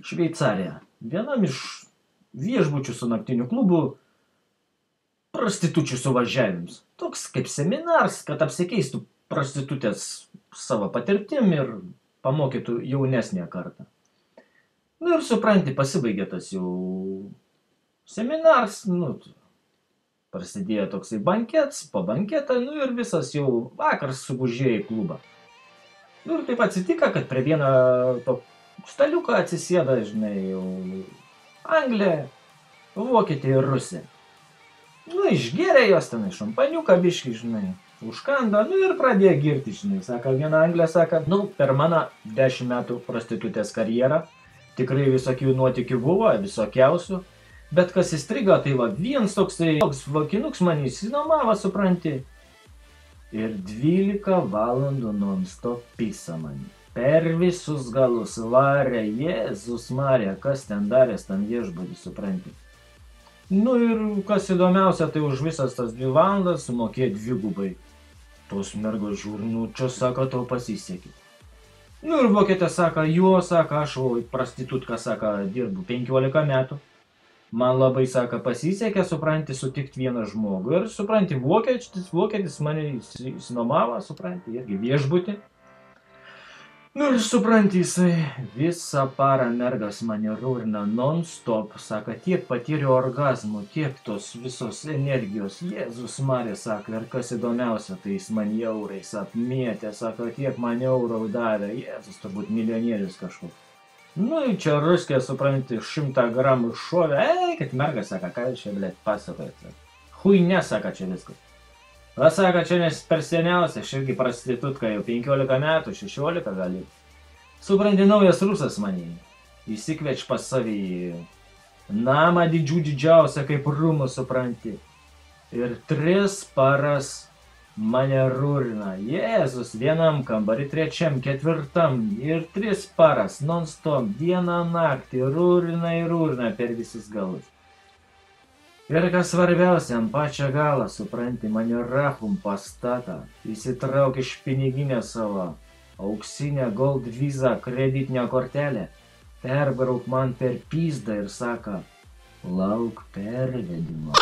Šveicarija. Vienam iš viešbučių su naktiniu klubu prostitučių suvažiavimus. Toks kaip seminaras, kad apsikeistų prostitutės savo patirtim ir pamokytų jaunesnę kartą. Nu ir supranti, pasibaigė tas jau seminaras, prasidėjo toksai bankets, po banketą, ir visas jau vakaras sugužėjo į klubą. Nu ir taip atsitika, kad prie vieną to staliuką atsisėda, jau Anglija, Vokietija ir Rusija. Išgėrė jos ten šampaniuką biškį, užkando, ir pradėjo girti, sako, viena Anglija, sako, per mano 10 metų prostitutės karjerą, tikrai visokių nuotykių buvo, visokiausių, bet kas įstrigo, tai vienas toks vakinuks man įsinomavo, supranti, ir 12 valandų non-stop pisa mani. Per visus galus varė, Jėzus Marija, kas ten darės tam viešbutį, supranti. Ir kas įdomiausia, tai už visas tas 2 valandas sumokėjo 2 Tos mergos žiūr, čia sako, tau pasisekė. Ir vokietė sako, sako, aš prostitutka, sako, dirbu 15 metų. Man labai, sako, pasisekė, supranti, sutikti vieną žmogų. Ir, supranti, vokietis mane įsinomavo, supranti, irgi viešbutį. Ir, supranti, jisai visą parą mergas mane rūrina non-stop, sako, tiek patyriau orgazmų, tiek tos visos energijos, Jėzus Marija, sako, ir kas įdomiausia, tai jis man eurais apmėtė, sako, tiek man eurų davė, Jėzus, turbūt milijonierius kažkoks. Čia ruskė, supranti, 100 gramų šovė, kad mergas, sako, ką čia, blėt, pasakojate. Huinė, sako, čia viskas. Sako, čia nes per seniausia, aš irgi prostitutka jau 15 metų, 16 gali. Supranti, naujas rusas manį. Įsikveč pas savį namą didžiausią kaip rūmų, supranti. Ir 3 paras mane rūrina. Jėzus, vienam kambarį, 3, 4 ir 3 paras, non-stop, dieną naktį, rūrina per visus galus. Ir kas svarbiausia, ant pačią galą, supranti, mane rachum pastata, įsitrauk iš piniginę savo, auksinę gold visa kreditinę kortelę, perbrauk man per pizdą ir sako, lauk pervedimo.